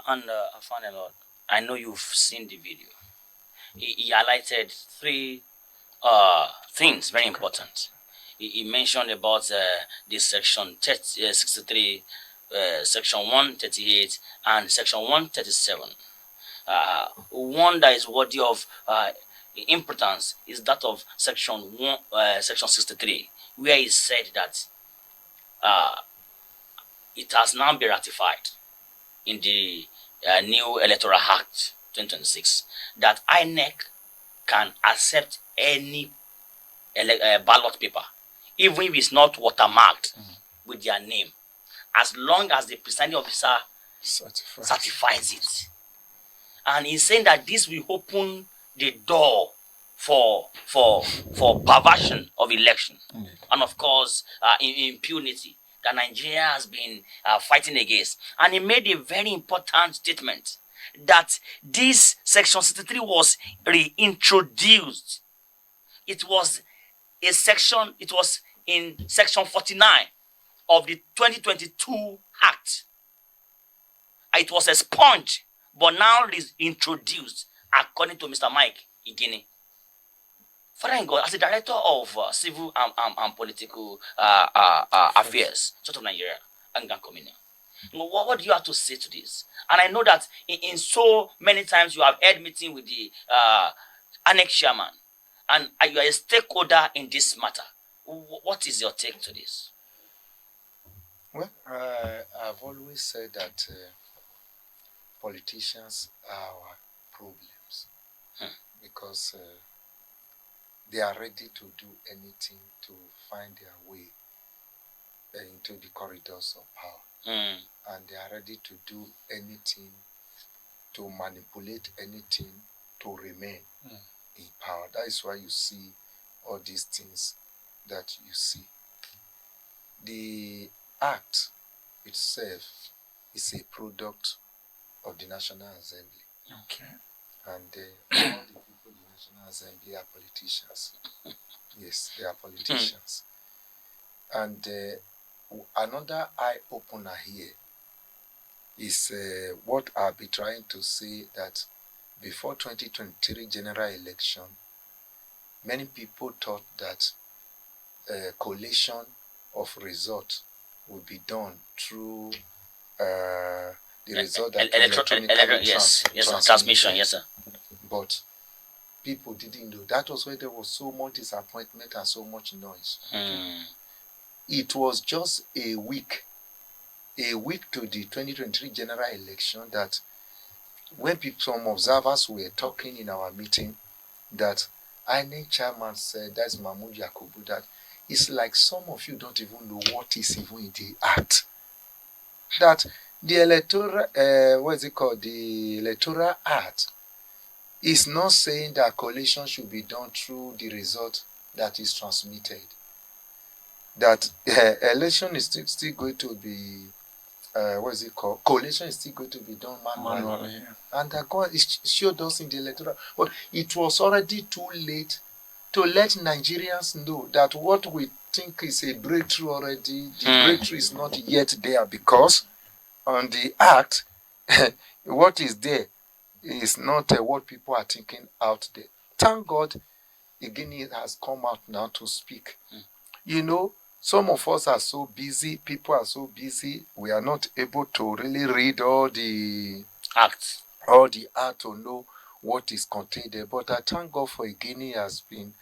And I found a lot. I know you've seen the video. He highlighted three things very important. He mentioned about the section 30, 63, section 138, and section 137. One that is worthy of importance is that of section 63, where he said that uh, it has now been ratified in the new Electoral Act 2026 that INEC can accept any ballot paper, even if it's not watermarked with their name, as long as the presiding officer certifies it. And he's saying that this will open the door for perversion of election, and of course impunity that Nigeria has been fighting against. And he made a very important statement that this section 63 was reintroduced. It was it was in section 49 of the 2022 Act. It was expunged, but now it is introduced, according to Mr. Mike Igini. Father in God, as the director of civil and political affairs, sort of Nigeria, Anglican Communion, what do you have to say to this? And I know that in so many times you have had meeting with the annex chairman, and you are a stakeholder in this matter. What is your take to this? Well, I've always said that politicians are our problems because they are ready to do anything to find their way into the corridors of power. And they are ready to do anything to manipulate anything to remain in power. That is why you see all these things that you see. The act itself is a product of the National Assembly. Okay. And all the people in the National Assembly are politicians. Yes, they are politicians. And another eye-opener here is what I'll be trying to say, that before 2023 general election, many people thought that collation of result would be done through the result that transmission, yes, sir. But people didn't know. That was why there was so much disappointment and so much noise. It was just a week to the 2023 general election that when some observers were talking in our meeting, that INEC chairman said, that's Mahmoud Yakubu, that it's like some of you don't even know what is even in the act. That the electoral, the Electoral Act is not saying that collation should be done through the result that is transmitted. That election is still going to be, collation is still going to be done manually. Yeah. And that God showed us in the electoral. But it was already too late to let Nigerians know that what we think is a breakthrough already, the breakthrough is not yet there, because on the act, what is there is not what people are thinking out there. Thank God, again, it has come out now to speak. You know, some of us are so busy, people are so busy, we are not able to really read all the acts to know what is contained there. But I thank God for Igini has been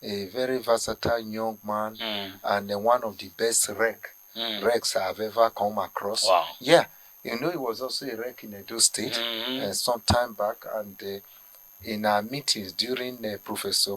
a very versatile young man and one of the best recs I've ever come across. Wow. Yeah, you know, he was also a rec in Edo State some time back, and in our meetings during Professor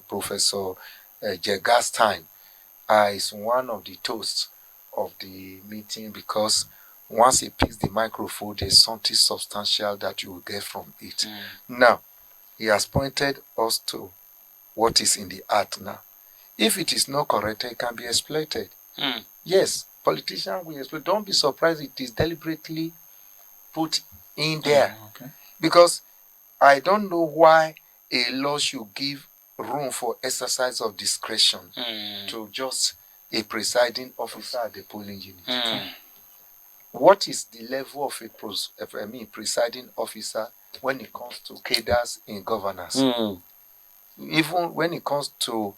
Professor Jega's time, is one of the toasts of the meeting, because once he picks the microphone, there's something substantial that you will get from it. Now, he has pointed us to what is in the act now. If it is not correct, it can be exploited. Yes, politicians will exploit. Don't be surprised it is deliberately put in there. Okay. Because I don't know why a law should give room for exercise of discretion to just a presiding officer at the polling unit. what is the level of a presiding officer when it comes to cadres in governance? Even when it comes to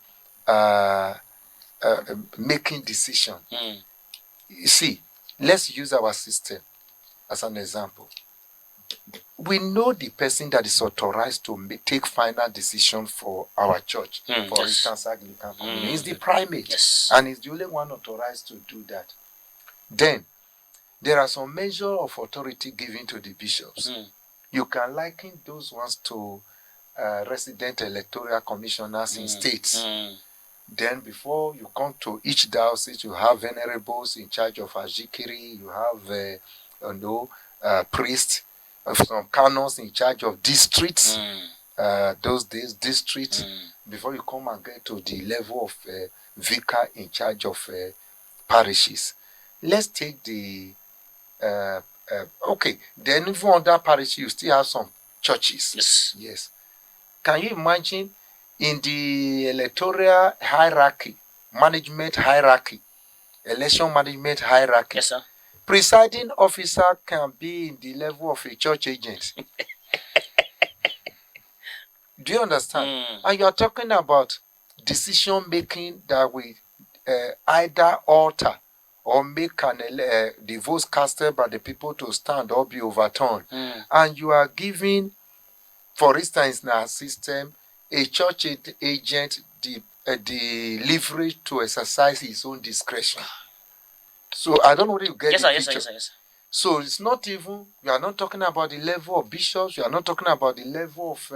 making decision. You see, let's use our system as an example. We know the person that is authorized to take final decision for our church, for instance, Anglican Communion, is the primate, and is the only one authorized to do that. Then, there are some measure of authority given to the bishops. You can liken those ones to resident electoral commissioners in states. Then before you come to each diocese, you have venerables in charge of Ajikiri, you have priests, some canons in charge of districts, those days districts, before you come and get to the level of vicar in charge of parishes. Let's take the okay, then even under parish you still have some churches. Yes. Can you imagine in the electoral hierarchy, management hierarchy, election management hierarchy? Yes, sir. Presiding officer can be in the level of a church agent. Do you understand? And you are talking about decision making that will either alter or make the votes casted by the people to stand or be overturned. And you are giving, for instance, in our system, a church agent the leverage to exercise his own discretion. So I don't know whether you get the picture. Yes. So it's not even, you are not talking about the level of bishops, you are not talking about the level of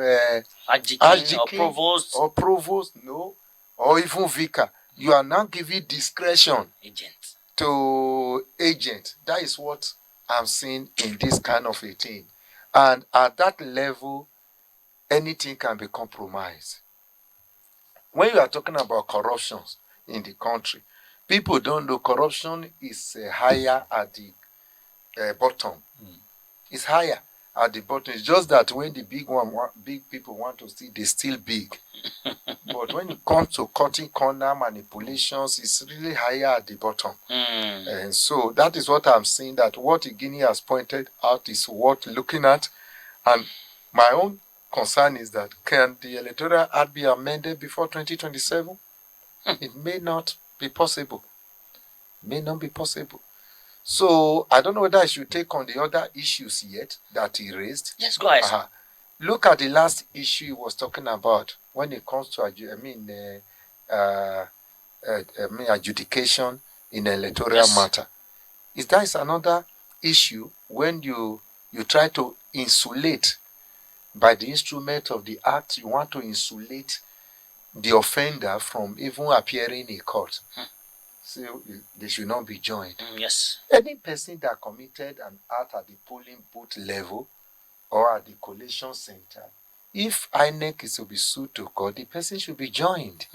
Archdeacon or provost, no, or even vicar. You are now giving discretion to agent. That is what I'm seeing in this kind of a thing. And at that level, anything can be compromised. When you are talking about corruptions in the country, people don't know corruption is higher at the bottom. It's higher at the bottom. It's just that when the big people want to steal, they steal big. But when it comes to cutting corner manipulations, it's really higher at the bottom. And so that is what I'm saying, that what Guinea has pointed out is worth looking at. And my own concern is that, can the Electoral Act be amended before 2027? It may not be possible. May not be possible. So I don't know whether I should take on the other issues yet that he raised. Yes, go ahead. Look at the last issue he was talking about when it comes to adjudication in electoral matter. That is another issue when you try to insulate by the instrument of the act. You want to insulate the offender from even appearing in court. So they should not be joined. Yes. Any person that committed an act at the polling booth level or at the collation center, if INEC is to be sued to court, the person should be joined.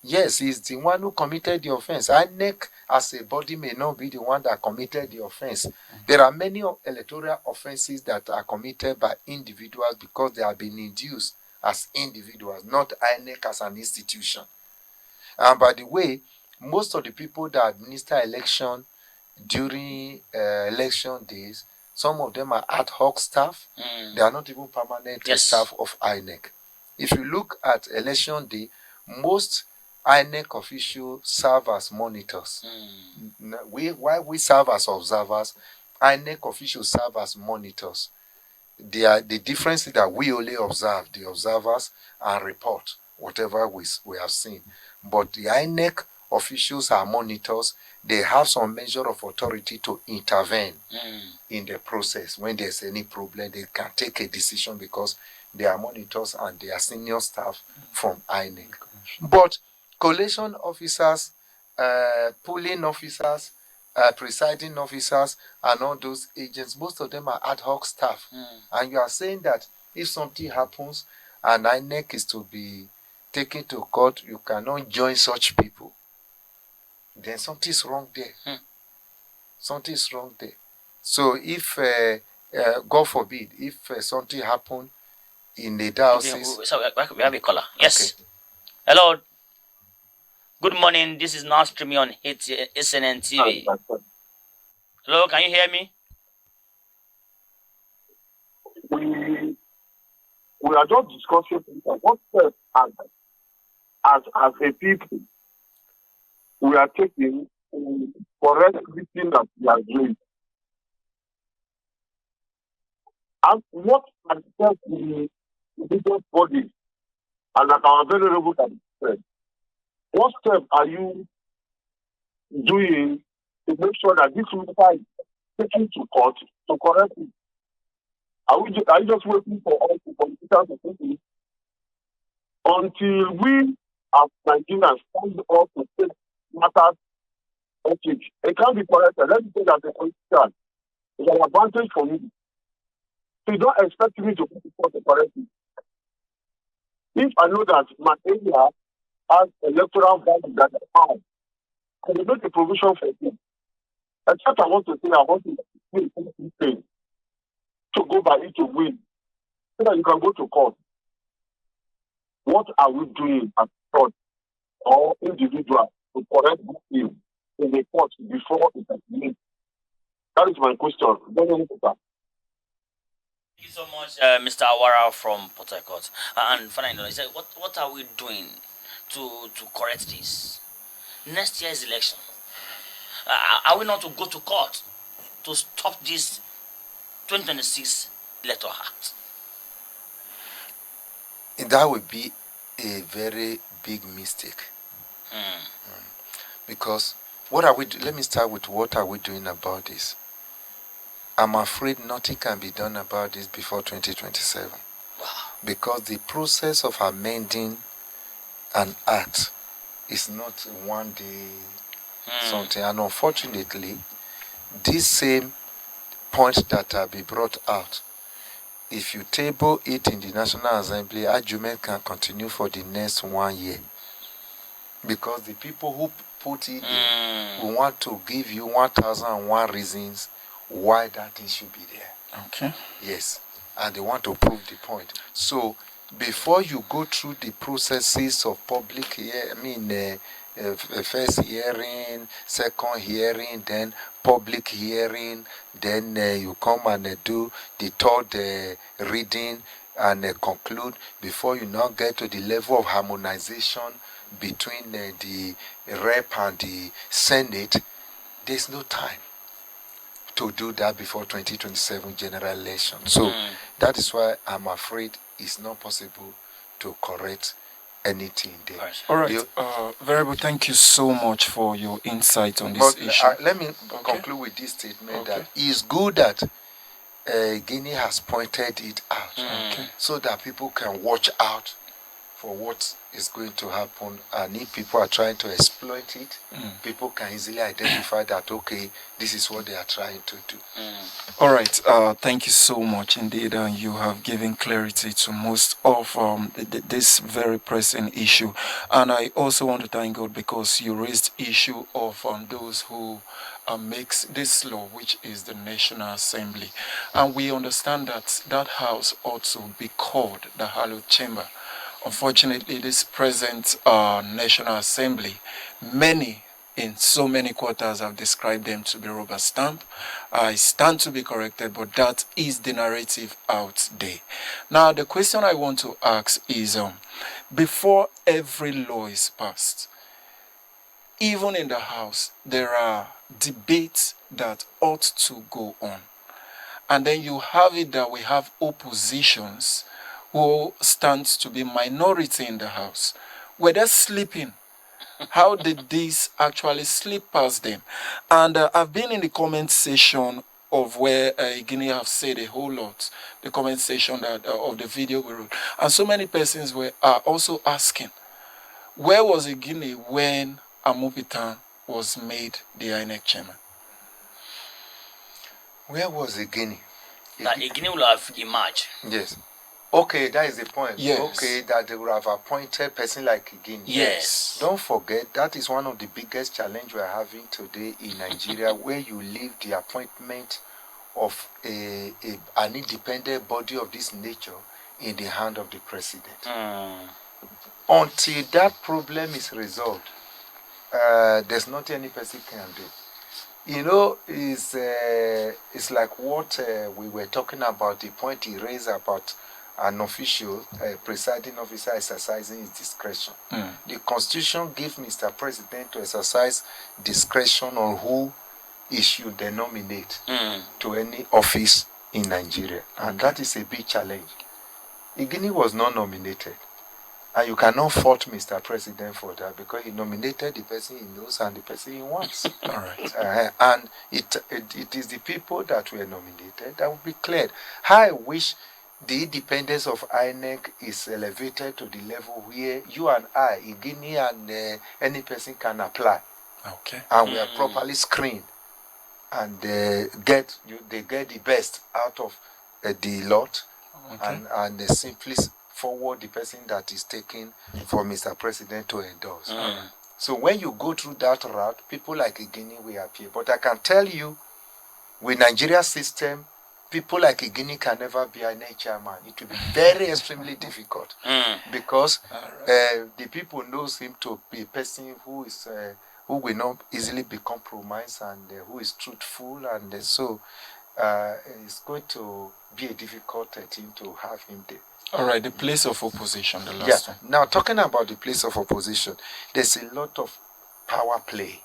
Yes, he's the one who committed the offense. INEC as a body may not be the one that committed the offense. There are many electoral offenses that are committed by individuals because they have been induced as individuals, not INEC as an institution. And by the way, most of the people that administer election during election days, some of them are ad hoc staff. They are not even permanent staff of INEC. If you look at election day, most INEC officials serve as monitors. While we serve as observers, INEC officials serve as monitors. The difference is that we only observe, the observers, and report whatever we have seen. But the INEC officials are monitors. They have some measure of authority to intervene in the process. When there's any problem, they can take a decision because they are monitors and they are senior staff from INEC. But collation officers, polling officers, presiding officers, and all those agents, most of them are ad hoc staff. And you are saying that if something happens and INEC is to be taken to court, you cannot join such people. Then something's wrong there. Something's wrong there. So if, God forbid, if something happened in the diocese... Okay, so we have a caller. Yes. Okay. Hello. Good morning. This is now streaming on SNN TV. Hello, can you hear me? We are just discussing what steps as a people we are taking to correct everything that we are doing. And what are the steps the religious bodies and at our venerable can said? What steps are you doing to make sure that this matter is taken to court to correct it? Are you just waiting for all the politicians to take it until we as Nigerians stand up to take matters? Okay, it can't be corrected. Let me say that the politician is an advantage for me. So you don't expect me to put it forth to correct it. If I know that my area has electoral value that I found, I will make a provision for it. Except I want to say I want to win thing to go by it to win. So that you can go to court. What are we doing as court or individual to correct this thing in the court before it is made? That is my question. Thank you so much, Mr. Awara from Port Harcourt. And finally, he said, what are we doing to correct this? Next year's election. Are we not to go to court to stop this 2026 Electoral Act? That would be a very big mistake. Because what are we let me start with what are we doing about this? I'm afraid nothing can be done about this before 2027. Wow. Because the process of amending an act is not one day something. And unfortunately, this same point that have been brought out, if you table it in the National Assembly, argument can continue for the next 1 year. Because the people who put it there will want to give you 1,001 reasons why that thing should be there. Okay. Yes. And they want to prove the point. So before you go through the processes of public first hearing, second hearing, then public hearing, then you come and do the third reading and conclude before you now get to the level of harmonization between the rep and the Senate. There's no time to do that before 2027 general election. So that is why I'm afraid it's not possible to correct anything there. All right. Variable, thank you so much for your insight on this issue. Let me conclude with this statement that it's good that Guinea has pointed it out so that people can watch out for what is going to happen, and if people are trying to exploit it, people can easily identify that, okay, this is what they are trying to do. All right, thank you so much indeed. You have given clarity to most of this very pressing issue, and I also want to thank God because you raised issue of those who makes this law, which is the National Assembly, and we understand that that house ought to be called the Hallowed Chamber. Unfortunately, this present National Assembly, many in so many quarters have described them to be rubber stamp. I stand to be corrected, but that is the narrative out there. Now, the question I want to ask is, before every law is passed, even in the House, there are debates that ought to go on. And then you have it that we have oppositions who stands to be minority in the House. Were they sleeping? How did this actually slip past them? And I've been in the comment section of where Guinea have said a whole lot, the comment section that, of the video we wrote. And so many persons are also asking, where was Guinea when Amupitan was made the INEC chairman? Where was Guinea? That Guinea will have emerged. Yes. Okay, that is the point. Yes. Okay, that they would have appointed a person like Guinea. Yes. Don't forget, that is one of the biggest challenges we are having today in Nigeria, where you leave the appointment of an independent body of this nature in the hand of the president. Until that problem is resolved, there's nothing any person can do. You know, it's like what we were talking about, the point he raised about an official, presiding officer exercising his discretion. The Constitution gives Mr. President to exercise discretion on who he should nominate to any office in Nigeria. And that is a big challenge. Igini was not nominated. And you cannot fault Mr. President for that because he nominated the person he knows and the person he wants. All right. And it is the people that were nominated that will be cleared. I wish the independence of INEC is elevated to the level where you and I, Igini and any person can apply. Okay. And we are properly screened. And they get the best out of the lot. Okay. And simply forward the person that is taken for Mr. President to endorse. So when you go through that route, people like Igini will appear. But I can tell you, with Nigeria system, people like Igini can never be an chairman. It will be very extremely difficult because the people knows him to be a person who is who will not easily be compromised and who is truthful, and so it's going to be a difficult thing to have him there. All right, the place of opposition, the last one. Now, talking about the place of opposition, there's a lot of power play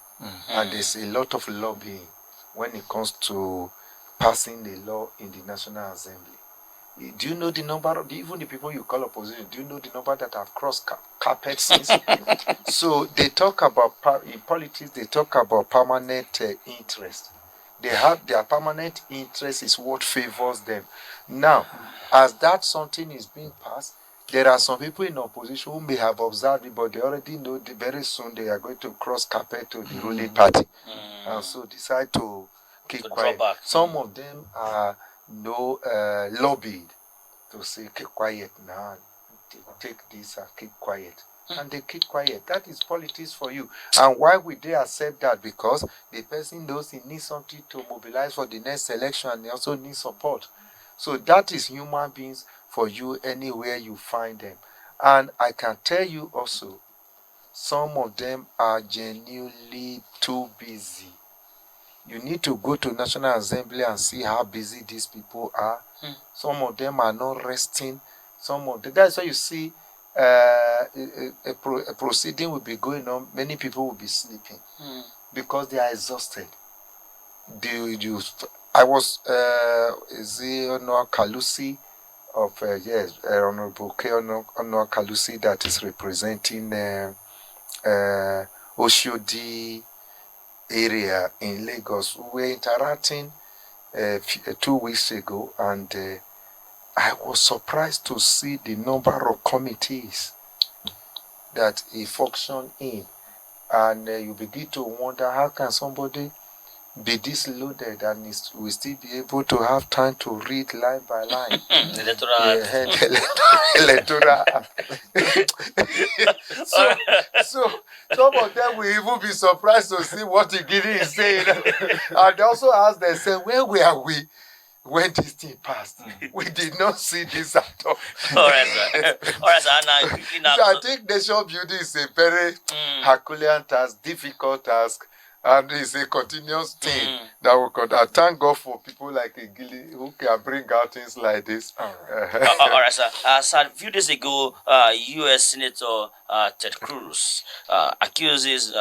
and there's a lot of lobbying when it comes to passing the law in the National Assembly. Do you know the number of, even the people you call opposition, do you know the number that have crossed carpet since? So they talk about, in politics, they talk about permanent interest. They have their permanent interest is what favors them. Now, as that something is being passed, there are some people in opposition who may have observed it, but they already know that very soon they are going to cross carpet to the ruling party, and so decide to keep quiet. Some of them are lobbied to say keep quiet now, take this and keep quiet. And they keep quiet. That is politics for you. And why would they accept that? Because the person knows he needs something to mobilize for the next election and they also need support. So that is human beings for you anywhere you find them. And I can tell you also, some of them are genuinely too busy. You need to go to National Assembly and see how busy these people are. Some of them are not resting. Some of them, that's why you see a proceeding will be going on. Many people will be sleeping because they are exhausted. I was Unuayan Kalusi of Honorable K. Unuayan Kalusi that is representing Oshodi area in Lagos. We were interacting 2 weeks ago, and I was surprised to see the number of committees that he functioned in, and you begin to wonder how can somebody be this loaded and will still be able to have time to read line by line. Electoral. So some of them will even be surprised to see what Igini is saying, and they also ask themselves, where were we when this thing passed? We did not see this at all. All right, sir. All right, sir. So I think nation building is a very Herculean task, difficult task, and it's a continuous thing that we could. I thank God for people like Igili who can bring out things like this. All right, sir. Sir, a few days ago, U.S. Senator Ted Cruz accuses